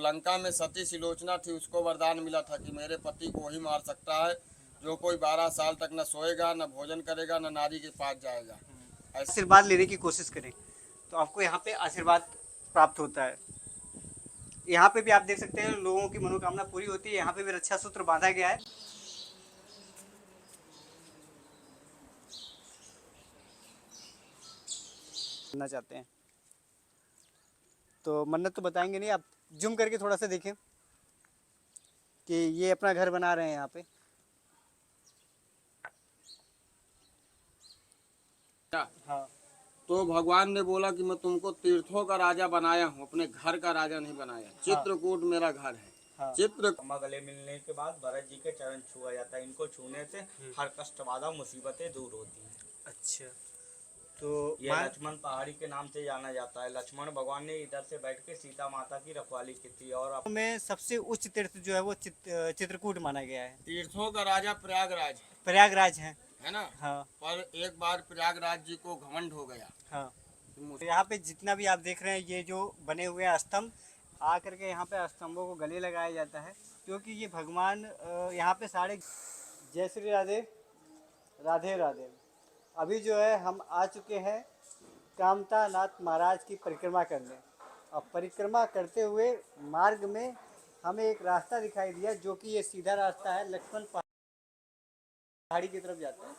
लंका में सती सुलोचना थी उसको वरदान मिला था कि मेरे पति को वही मार सकता है जो कोई 12 साल तक न सोएगा, न भोजन करेगा, न नारी के पास जाएगा। ऐसे आशीर्वाद लेने की कोशिश करें तो आपको यहाँ पे आशीर्वाद प्राप्त होता है। यहाँ पे भी आप देख सकते हैं लोगों की मनोकामना पूरी होती है। यहाँ पे भी रक्षा सूत्र बांधा गया है। करना चाहते हैं तो मन्नत तो बताएंगे नहीं, आप जूम करके थोड़ा सा देखें कि ये अपना घर बना रहे हैं यहाँ पे। हाँ, तो भगवान ने बोला कि मैं तुमको तीर्थों का राजा बनाया हूँ, अपने घर का राजा नहीं बनाया। चित्रकूट मेरा घर है। हाँ। गले मिलने के बाद भरत जी के चरण छुआ जाता है। इनको छूने से हर कष्ट बाधा मुसीबतें दूर होती हैं। अच्छा, तो ये लक्ष्मण पहाड़ी के नाम से जाना जाता है। लक्ष्मण भगवान ने इधर से बैठ के सीता माता की रखवाली की थी। और में सबसे उच्च तीर्थ जो है वो चित्रकूट माना गया है। तीर्थों का राजा प्रयागराज प्रयागराज है ना। हाँ। पर एक बार प्रयागराज जी को घमंड हो गया। हाँ, तो यहाँ पे जितना भी आप देख रहे हैं ये जो बने हुए हैं स्तंभ, आकर के यहाँ पे स्तंभों को गले लगाया जाता है क्योंकि ये भगवान यहाँ पे सारे। जय श्री राधे, राधे राधे। अभी जो है हम आ चुके हैं कामता नाथ महाराज की परिक्रमा करने, और परिक्रमा करते हुए मार्ग में हमें एक रास्ता दिखाई दिया जो कि ये सीधा रास्ता है, लक्ष्मण पहाड़ी की तरफ जाता है।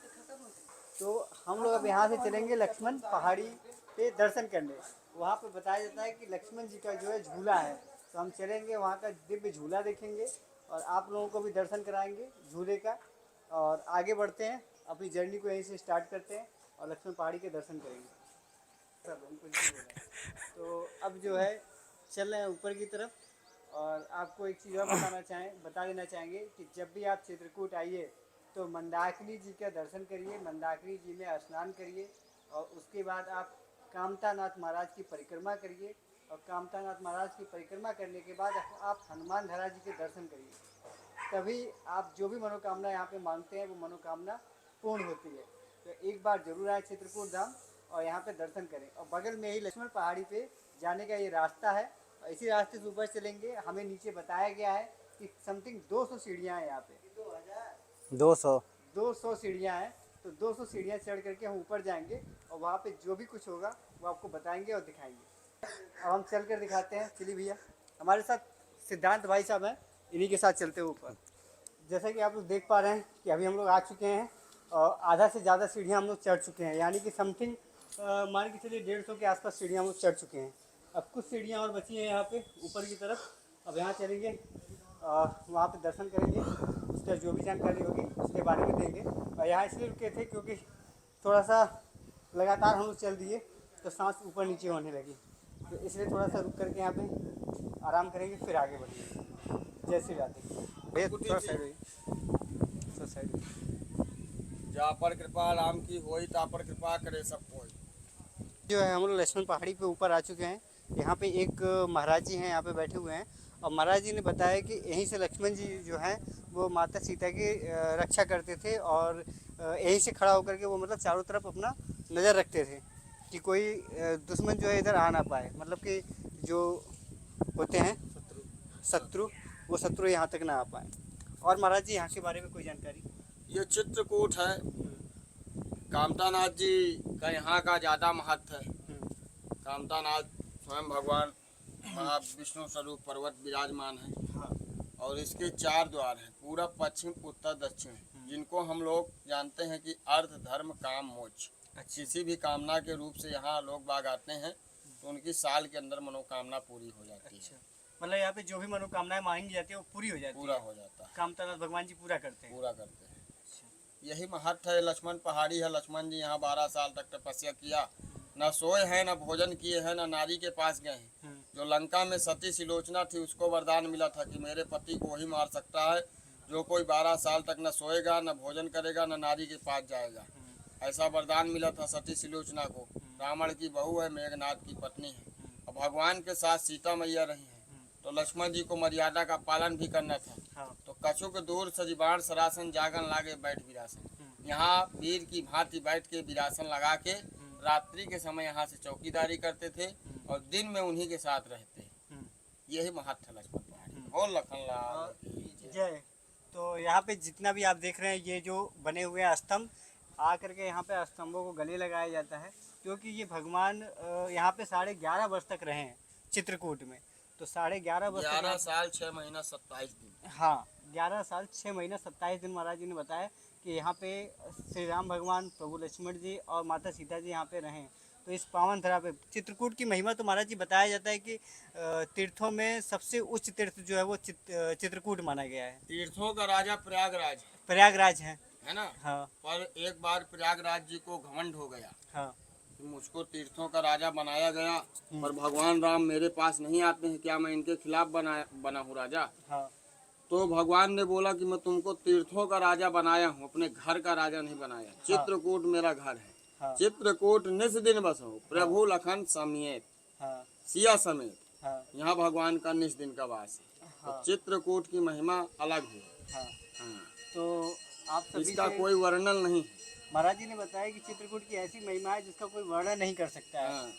तो हम लोग अब यहाँ से चलेंगे लक्ष्मण पहाड़ी पे दर्शन करने। वहाँ पे बताया जाता है कि लक्ष्मण जी का जो है झूला है, तो हम चलेंगे वहाँ का दिव्य झूला देखेंगे और आप लोगों को भी दर्शन कराएंगे झूले का। और आगे बढ़ते हैं, अपनी जर्नी को यहीं से स्टार्ट करते हैं और लक्ष्मण पहाड़ी के दर्शन करेंगे। तो अब जो है चल रहे हैं ऊपर की तरफ। और आपको एक चीज़ और बता देना चाहेंगे कि जब भी आप चित्रकूट आइए तो मंदाकिनी जी का दर्शन करिए, मंदाकिनी जी में स्नान करिए और उसके बाद आप कामतानाथ महाराज की परिक्रमा करिए। और कामतानाथ महाराज की परिक्रमा करने के बाद आप हनुमान धरा जी के दर्शन करिए। तभी आप जो भी मनोकामना यहाँ पे मांगते हैं वो मनोकामना पूर्ण होती है। तो एक बार जरूर आए चित्रकूट धाम और यहाँ पे दर्शन करें। और बगल में ही लक्ष्मण पहाड़ी पे जाने का ये रास्ता है और इसी रास्ते से ऊपर चलेंगे। हमें नीचे बताया गया है कि समथिंग 200 सीढ़ियाँ हैं यहाँ पे। 200 सीढ़ियाँ हैं, तो 200 सीढ़ियाँ चढ़ करके हम ऊपर जाएंगे और वहाँ पे जो भी कुछ होगा वो आपको बताएंगे और दिखाएंगे। अब हम चल कर दिखाते हैं। चलिए भैया, हमारे साथ सिद्धांत भाई साहब हैं, इन्हीं के साथ चलते हैं ऊपर। जैसा कि आप लोग देख पा रहे हैं कि अभी हम लोग आ चुके हैं और आधा से ज़्यादा सीढ़ियाँ हम लोग चढ़ चुके हैं, यानी कि समथिंग मान के चलिए 150 के आसपास सीढ़ियाँ हम लोग चढ़ चुके हैं। अब कुछ सीढ़ियाँ और बची हैं यहाँ पे ऊपर की तरफ। अब यहाँ चलेंगे और वहाँ पे दर्शन करेंगे, उसका जो भी जानकारी होगी उसके बारे में देंगे। और यहाँ इसलिए रुके थे क्योंकि थोड़ा सा लगातार हम लोग चल दिए तो सांस ऊपर नीचे होने लगी, तो इसलिए थोड़ा सा रुक करके यहाँ पे आराम करेंगे, फिर आगे बढ़ेंगे। जय श्री राधे। भैया थोड़ा साइड जा पर कृपा राम की होई ता पर कृपा करे सब कोई। जो है हम लोग लक्ष्मण पहाड़ी पे ऊपर आ चुके हैं। यहाँ पे एक महाराज जी हैं, यहाँ पे बैठे हुए हैं और महाराज जी ने बताया कि यहीं से लक्ष्मण जी जो हैं वो माता सीता की रक्षा करते थे और यहीं से खड़ा होकर के वो मतलब चारों तरफ अपना नज़र रखते थे कि कोई दुश्मन जो है इधर आ ना पाए, मतलब कि जो होते हैं शत्रु, वो शत्रु यहाँ तक ना आ पाए। और महाराज जी यहाँ के बारे में कोई जानकारी? ये चित्रकूट है, कामतानाथ जी का यहाँ का ज़्यादा महत्व है। कामतानाथ स्वयं भगवान महाविष्णु स्वरूप पर्वत विराजमान है। हाँ। और इसके 4 द्वार हैं, पूरब पश्चिम उत्तर दक्षिण, जिनको हम लोग जानते हैं कि अर्थ धर्म काम मोक्ष। किसी भी कामना के रूप से यहाँ लोग बाग आते हैं तो उनकी साल के अंदर मनोकामना पूरी हो जाती है। मतलब यहाँ पे जो भी मनोकामनाएं मांगी जाती है वो पूरी हो जाती है, पूरा हो जाता है। कामतानाथ भगवान जी पूरा करते हैं। यही महत्व है। लक्ष्मण पहाड़ी है। लक्ष्मण जी यहाँ 12 साल तक तपस्या किया, न सोए हैं, न भोजन किए हैं, न नारी के पास गए हैं। जो लंका में सती सुलोचना थी उसको वरदान मिला था कि मेरे पति को वही मार सकता है जो कोई 12 साल तक न सोएगा, न भोजन करेगा, न नारी के पास जाएगा। ऐसा वरदान मिला था सती सुलोचना को। रावण की बहू है, मेघनाथ की पत्नी है और भगवान के साथ सीता मैया रही है। तो लक्ष्मण जी को मर्यादा का पालन भी करना था। तो कछुक दूर सजीबाण सरासन जागन लागे बैठ विरासन। यहाँ वीर की भांति बैठ के विरासन लगा के रात्रि के समय यहाँ से चौकीदारी करते थे और दिन में उन्हीं के साथ रहते। यही महत्व है लक्ष्मण पहाड़ी। बोल लखन लाल की जय। जय। तो यहाँ पे जितना भी आप देख रहे हैं ये जो बने हुए हैं स्तंभ, आ करके यहाँ पे स्तंभों को गले लगाया जाता है, क्योंकि ये भगवान यहाँ पे 11.5 वर्ष तक रहे हैं चित्रकूट में। तो 11.5 वर्ष तक 11 साल 6 महीना 27 दिन। हाँ, 11 साल 6 महीना 27 दिन महाराज जी ने बताया कि यहाँ पे श्री राम भगवान, प्रभु लक्ष्मण जी और माता सीता जी यहाँ पे रहें। तो इस पावन धरा पे चित्रकूट की महिमा तो महाराज जी बताया जाता है कि तीर्थों में सबसे उच्च तीर्थ जो है वो चित्रकूट माना गया है। तीर्थों का राजा प्रयागराज प्रयागराज है है ना। हाँ पर एक बार प्रयागराज जी को घमंड हो गया हाँ कि मुझको तीर्थों का राजा बनाया गया, पर भगवान राम मेरे पास नहीं आते हैं, क्या मैं इनके खिलाफ बना हूँ राजा। हाँ तो भगवान ने बोला कि मैं तुमको तीर्थों का राजा बनाया हूँ, अपने घर का राजा नहीं बनाया। चित्रकूट मेरा घर है। हाँ चित्रकूट निस दिन बसो प्रभु लखन समेत, हाँ सिया समेत। हाँ यहाँ भगवान का निस दिन का वास है। तो हाँ चित्रकूट की महिमा अलग है। हाँ। हाँ, तो आप सभी इसका से कोई वर्णन नहीं है। महाराज जी ने बताया कि चित्रकूट की ऐसी महिमा है जिसका कोई वर्णन नहीं कर सकता है।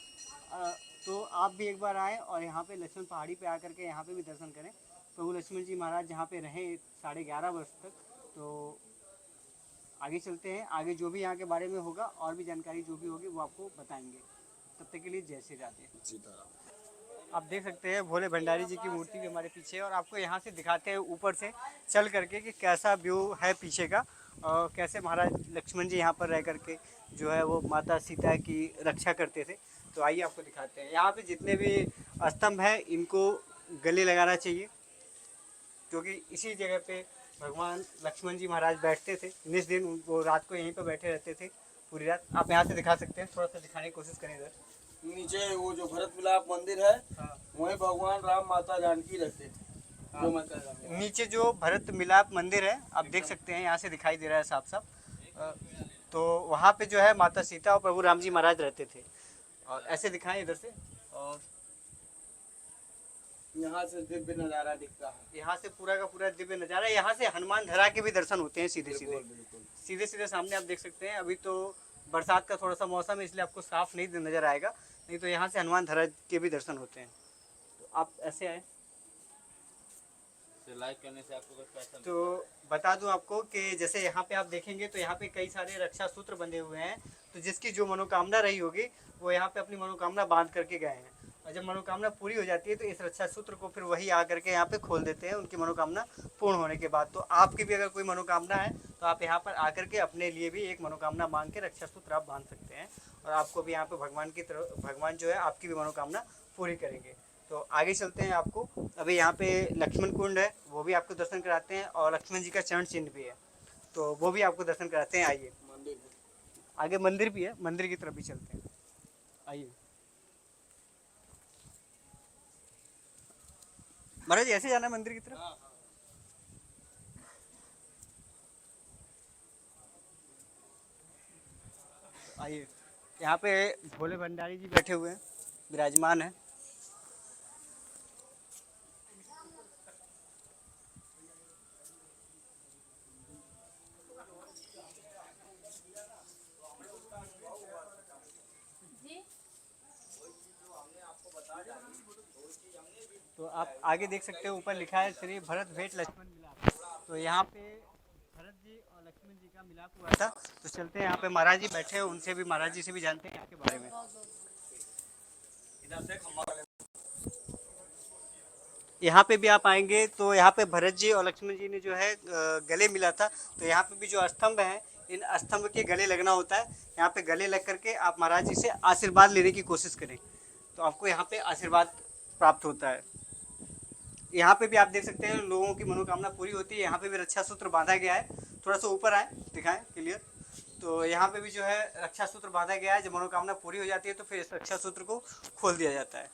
हाँ, तो आप भी एक बार आएँ और यहाँ पे लक्ष्मण पहाड़ी पे आकर के यहाँ पे भी दर्शन करें। प्रभु लक्ष्मण जी महाराज यहाँ पे रहे 11.5 वर्ष तक। तो आगे चलते हैं, आगे जो भी यहाँ के बारे में होगा और भी जानकारी जो भी होगी वो आपको बताएंगे। तब तक के लिए जय श्री राधे। सीताराम। आप देख सकते हैं भोले भंडारी जी की मूर्ति भी हमारे पीछे है, और आपको यहाँ से दिखाते हैं ऊपर से चल करके कि कैसा व्यू है पीछे का, और कैसे महाराज लक्ष्मण जी यहाँ पर रह करके जो है वो माता सीता की रक्षा करते थे। तो आइए आपको दिखाते हैं। यहाँ पे जितने भी स्तंभ हैं इनको गले लगाना चाहिए, क्योंकि इसी जगह पे भगवान लक्ष्मण जी महाराज बैठते थे। निस दिन वो रात को यहीं पर बैठे रहते थे पूरी रात। आप यहाँ से दिखा सकते हैं, थोड़ा सा दिखाने की कोशिश करें इधर। नीचे वो जो भरत मिलाप मंदिर है, हाँ। वहीं भगवान राम माता जानकी रहते थे। जो मैं कह रहा हूँ। नीचे जो भरत मिलाप मंदिर है आप देख सकते हैं, यहाँ से दिखाई दे रहा है साफ साफ। तो वहाँ पे जो है माता सीता और प्रभु राम जी महाराज रहते थे। और ऐसे दिखाएं इधर से, और यहाँ से दिव्य नजारा दिखता है। यहाँ से पूरा का पूरा दिव्य नज़ारा। यहाँ से हनुमान धरा के भी दर्शन होते हैं सीधे सीधे। बिल्कुल। सीधे सीधे सामने आप देख सकते हैं। अभी तो बरसात का थोड़ा सा मौसम है इसलिए आपको साफ नहीं नज़र आएगा, नहीं तो यहाँ से हनुमान धरा के भी दर्शन होते हैं। तो आप ऐसे आए लाइक करने से आपको कुछ पैसा तो बता दूं आपको कि जैसे यहाँ पे आप देखेंगे तो यहाँ पे कई सारे रक्षा सूत्र बंधे हुए हैं। तो जिसकी जो मनोकामना रही होगी वो यहाँ पे अपनी मनोकामना बांध करके गए हैं, और जब मनोकामना पूरी हो जाती है तो इस रक्षा सूत्र को फिर वही आकर के यहाँ पे खोल देते हैं उनकी मनोकामना पूर्ण होने के बाद। तो आपकी भी अगर कोई मनोकामना है तो आप यहाँ पर आकर के अपने लिए भी एक मनोकामना मांग के रक्षा सूत्र आप बांध सकते हैं, और आपको भी यहाँ पे भगवान की तरफ भगवान जो है आपकी भी मनोकामना पूरी करेंगे। तो आगे चलते हैं, आपको अभी यहाँ पे लक्ष्मण कुंड है वो भी आपको दर्शन कराते हैं, और लक्ष्मण जी का चरण चिन्ह भी है तो वो भी आपको दर्शन कराते हैं। आइए, मंदिर आगे मंदिर भी है, मंदिर की तरफ भी चलते हैं। आइए महाराज, ऐसे जाना है मंदिर की तरफ। आइए, यहाँ पे भोले भंडारी जी बैठे हुए हैं, विराजमान है। तो आप आगे देख सकते हो ऊपर लिखा है श्री भरत भेंट लक्ष्मण मिलाप। तो यहाँ पे भरत जी और लक्ष्मण जी का मिलाप हुआ था। तो चलते हैं, यहाँ पे महाराज जी बैठे हैं, उनसे भी महाराज जी से भी जानते हैं यहाँ के बारे में। यहाँ पे भी आप आएंगे तो यहाँ पे भरत जी और लक्ष्मण जी ने जो है गले मिला था। तो यहाँ पे भी जो स्तंभ हैं इन स्तंभ के गले लगना होता है। यहाँ पे गले लग करके आप महाराज जी से आशीर्वाद लेने की कोशिश करें तो आपको यहाँ पे आशीर्वाद प्राप्त होता है। यहाँ पे भी आप देख सकते हैं लोगों की मनोकामना पूरी होती है। यहाँ पे भी रक्षा सूत्र बांधा गया है। थोड़ा सा ऊपर आए, दिखाएं क्लियर। तो यहाँ पे भी जो है रक्षा सूत्र बांधा गया है। जब मनोकामना पूरी हो जाती है तो फिर इस रक्षा सूत्र को खोल दिया जाता है।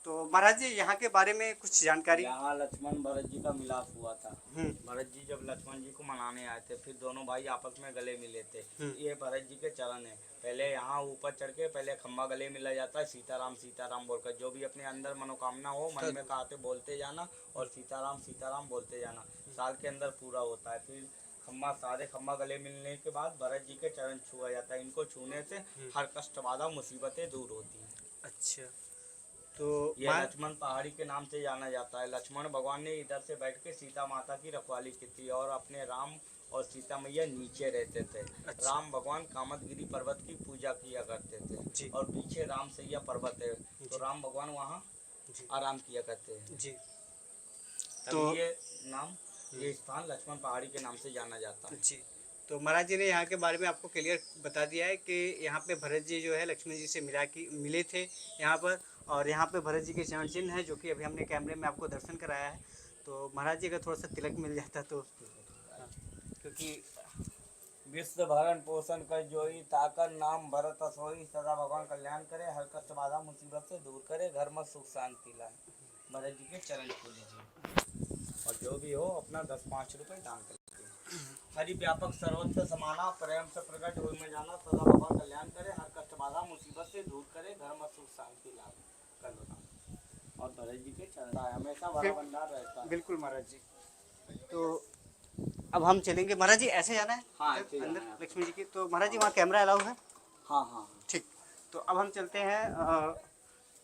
तो महाराज जी यहाँ के बारे में कुछ जानकारी। यहाँ लक्ष्मण भरत जी का मिलाप हुआ था। भरत जी जब लक्ष्मण जी को मनाने आए थे, फिर दोनों भाई आपस में गले मिले थे। ये भरत जी के चरण है। पहले यहाँ ऊपर चढ़ के पहले खम्बा गले मिला जाता है, सीताराम बोलकर। जो भी अपने अंदर मनोकामना हो मन में कहते बोलते जाना, और सीताराम बोलते जाना। साल के अंदर पूरा होता है। फिर सारे खम्बा गले मिलने के बाद भरत जी के चरण छुआ जाता है। इनको छूने से हर कष्ट बाधा मुसीबतें दूर होती हैं। अच्छा, तो ये लक्ष्मण पहाड़ी के नाम से जाना जाता है। लक्ष्मण भगवान ने इधर से बैठ के सीता माता की रखवाली की थी और अपने राम और सीता मैया नीचे रहते थे। अच्छा। राम भगवान कामतगिरी पर्वत की पूजा किया करते जी। थे और पीछे राम सैया पर्वत है, तो जी। राम भगवान वहाँ जी। आराम किया करते हैं। जी। तो तो ये नाम, ये स्थान लक्ष्मण पहाड़ी के नाम से जाना जाता है। जी। तो महाराज जी ने यहाँ के बारे में आपको क्लियर बता दिया है कि यहाँ पे भरत जी जो है लक्ष्मण जी से मिले थे यहाँ पर, और यहाँ पे भरत जी के चरण चिन्ह है जो कि अभी हमने कैमरे में आपको दर्शन कराया है। तो महाराज जी का थोड़ा सा तिलक मिल जाता तो, क्योंकि विश्व भरण पोषण कर जोई ताकर नाम भरत सोई, सदा भगवान कल्याण करे, हर कष्ट बाधा मुसीबत से दूर करे, घर में सुख शांति लाए। भरत जी के चरण छू लीजिए और जो भी हो अपना 10-5 रुपए दान कर दीजिए। हरि व्यापक सर्वत्र समाना, प्रेम से प्रकट हो में जाना, सदा भगवान कल्याण करे, हर कष्ट बाधा मुसीबत से दूर करे, घर में सुख शांति लाए। कर लो दान। और भरत जी के चरण हमेशा भरा भंडार रहता है। बिल्कुल महाराज जी। तो अब हम चलेंगे महाराज जी, ऐसे जाना है हाँ, ऐसे जाना अंदर है। लक्ष्मी जी की। तो महाराज जी वहाँ कैमरा अलाउ है? हाँ हाँ। ठीक। तो अब हम चलते हैं,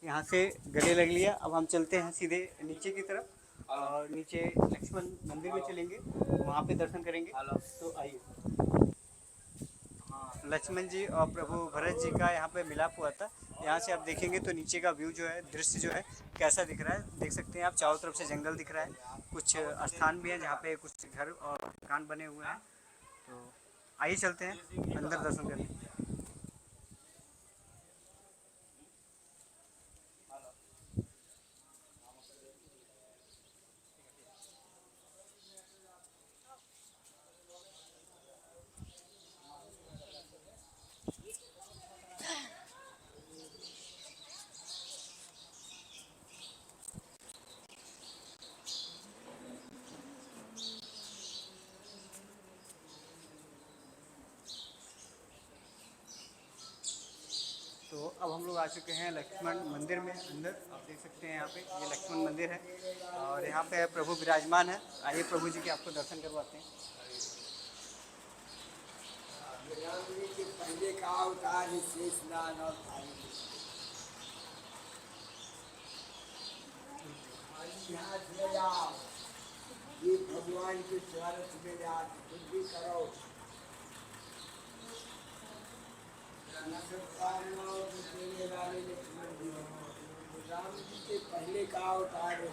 यहाँ से गले लग लिया, अब हम चलते हैं सीधे नीचे की तरफ और नीचे लक्ष्मण मंदिर में चलेंगे, वहाँ पे दर्शन करेंगे। तो आइए। लक्ष्मण जी और प्रभु भरत जी का यहाँ पे मिलाप हुआ था। यहाँ से आप देखेंगे तो नीचे का व्यू जो है, दृश्य जो है कैसा दिख रहा है, देख सकते हैं आप। चारों तरफ से जंगल दिख रहा है, कुछ स्थान भी है जहाँ पे कुछ घर और मकान बने हुए हैं। तो आइए चलते हैं अंदर दर्शन करने। तो अब हम लोग आ चुके हैं लक्ष्मण मंदिर में अंदर। आप देख सकते हैं यहाँ पे ये लक्ष्मण मंदिर है और यहाँ पे प्रभु विराजमान है। आइए प्रभु जी के आपको दर्शन करवाते हैं। पहले का अवतार शेषनाग और ये भगवान के स्वागत में आज कुछ भी करो, देने वाले लक्ष्मण जी, राम जी के पहले का अवतार है।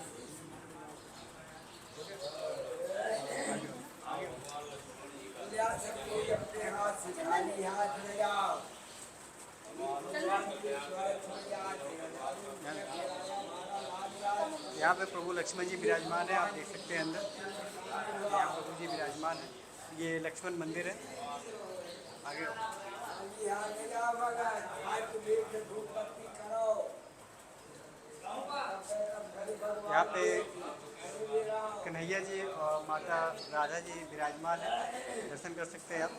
अपने हाथ से खाली हाथ ले आओ। यहाँ पे प्रभु लक्ष्मण जी विराजमान है, आप देख सकते हैं अंदर। यहाँ प्रभु जी विराजमान है, ये लक्ष्मण मंदिर है। आगे यहाँ पे कन्हैया जी और माता राधा जी विराजमान है, दर्शन कर सकते हैं आप।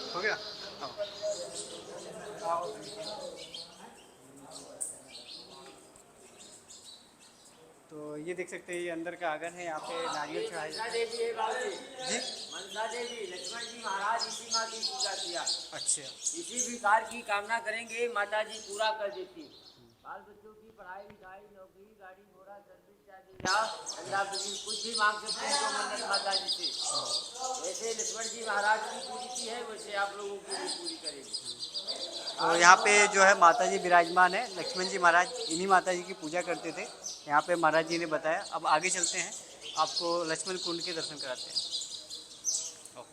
हो गया? आओ। तो ये देख सकते हैं ये अंदर का आंगन है, यहाँ पे नारियल चढ़ाए जाते हैं। देवी है बाबू जी मनसा देवी, लक्ष्मण जी महाराज इसी माँ की पूजा किया। अच्छा। किसी भी कार्य की कामना करेंगे माता जी पूरा कर देती। बाल बच्चों की पढ़ाई लिखाई, नौकरी, गाड़ी घोड़ा, सर्विस चार्ज, कुछ भी मांग सकते हैं तो मन्नत माता जी से। जैसे लक्ष्मण जी महाराज की पूरी की है वैसे आप लोगों की भी पूरी करेंगे। तो यहाँ पे जो है माता जी विराजमान है। लक्ष्मण जी महाराज इन्हीं माता जी की पूजा करते थे, यहाँ पे महाराज जी ने बताया। अब आगे चलते हैं, आपको लक्ष्मण कुंड के दर्शन कराते हैं।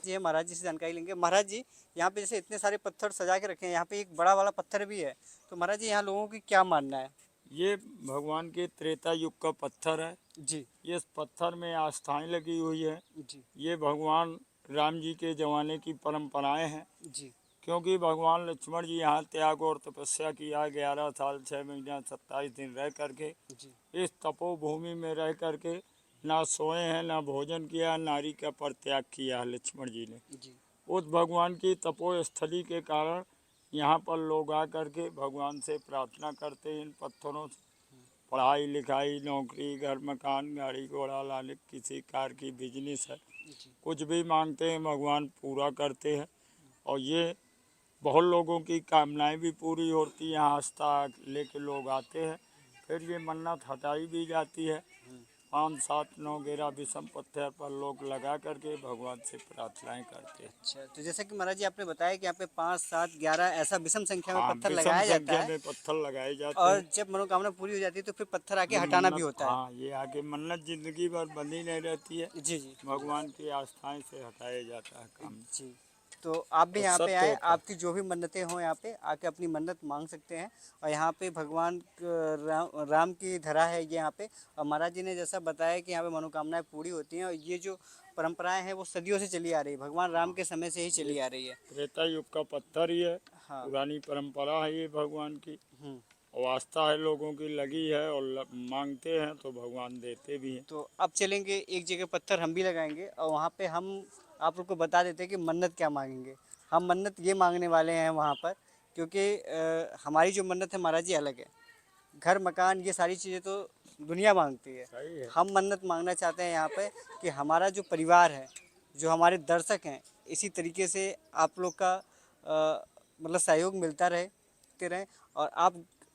ये महाराज जी से जानकारी लेंगे। महाराज जी यहाँ पे जैसे इतने सारे पत्थर सजा के रखे हैं, यहाँ पे एक बड़ा वाला पत्थर भी है, तो महाराज जी यहाँ लोगों की क्या मानना है? ये भगवान के त्रेता युग का पत्थर है जी ये इस पत्थर में आस्थाएं लगी हुई है। जी ये भगवान राम जी के जमाने की परंपराएं हैं, जी क्योंकि भगवान लक्ष्मण जी यहाँ त्याग और तपस्या किया 11 साल 6 महीना 27 दिन रह करके जी इस तपोभूमि में रह करके ना सोए हैं ना भोजन किया, नारी का परित्याग किया है लक्ष्मण जी ने। जी उस भगवान की तपोस्थली के कारण यहाँ पर लोग आ करके भगवान से प्रार्थना करते हैं इन पत्थरों से। पढ़ाई लिखाई नौकरी घर मकान गाड़ी घोड़ा लाने किसी कार की बिजनेस है, कुछ भी मांगते हैं भगवान पूरा करते हैं। और ये बहुत लोगों की कामनाएं भी पूरी होती हैं, आस्था लेके लोग आते हैं, फिर ये मन्नत हटाई भी जाती है। 5 7 9 11 विषम पत्थर पर लोग लगा करके भगवान से प्रार्थनाएं करते हैं। अच्छा, तो जैसे कि महाराज जी आपने बताया कि यहाँ पे 5 7 11 ऐसा विषम संख्या में हाँ, पत्थर विषम लगाया जाता संख्या है में पत्थर लगाए जाते और हैं। जब मनोकामना पूरी हो जाती है तो फिर पत्थर आके ये हटाना भी मन्नत- होता है। हाँ, ये आगे मन्नत जिंदगी भर बंधी नहीं रहती है, जी जी भगवान की आस्थाएं से हटाया जाता है काम। जी। तो आप भी और यहाँ पे सत्य आए, होता है। आपकी जो भी मन्नतें हों यहाँ पे आके अपनी मन्नत मांग सकते हैं। और यहाँ पे भगवान राम की धरा है ये यहाँ पे। और महाराज जी ने जैसा बताया कि यहाँ पे मनोकामनाएं पूरी होती हैं और ये जो परंपराएं हैं वो सदियों से चली आ रही है, भगवान राम के समय से ही चली आ रही है। त्रेता युग का पत्थर ही है, हाँ। पुरानी परंपरा है ये भगवान की, हम्म। और आस्था है लोगों की लगी है, और मांगते हैं तो भगवान देते भी हैं। तो अब चलेंगे एक जगह पत्थर हम भी लगाएंगे और वहाँ पे हम आप लोग को बता देते हैं कि मन्नत क्या मांगेंगे। हम मन्नत ये मांगने वाले हैं वहाँ पर, क्योंकि हमारी जो मन्नत है महाराज जी अलग है। घर मकान ये सारी चीज़ें तो दुनिया मांगती है, सही है। हम मन्नत मांगना चाहते हैं यहाँ पे कि हमारा जो परिवार है, जो हमारे दर्शक हैं, इसी तरीके से आप लोग का मतलब सहयोग मिलता रहे। और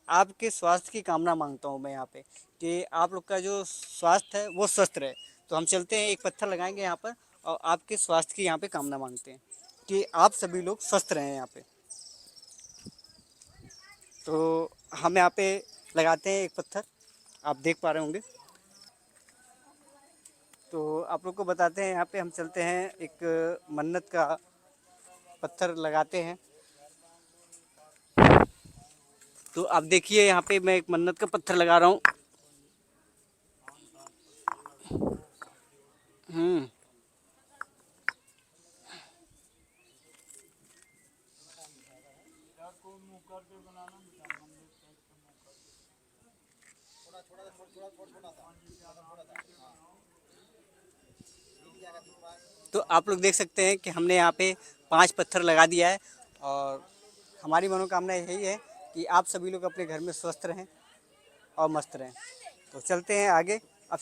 आपके स्वास्थ्य की कामना मांगता हूँ मैं यहाँ पे कि आप लोग का जो स्वास्थ्य है वो स्वस्थ रहे। तो हम चलते हैं, एक पत्थर लगाएंगे यहाँ पर और आपके स्वास्थ्य की यहाँ पे कामना मांगते हैं कि आप सभी लोग स्वस्थ रहें यहाँ पे। तो हम यहाँ पे लगाते हैं एक पत्थर, आप देख पा रहे होंगे। तो आप लोग को बताते हैं, यहाँ पे हम चलते हैं एक मन्नत का पत्थर लगाते हैं। तो आप देखिए यहाँ पे मैं एक मन्नत का पत्थर लगा रहा हूँ। तो आप लोग देख सकते हैं कि हमने यहाँ पे 5 पत्थर लगा दिया है और हमारी मनोकामना यही है कि आप सभी लोग अपने घर में स्वस्थ रहें और मस्त रहें। तो चलते हैं आगे।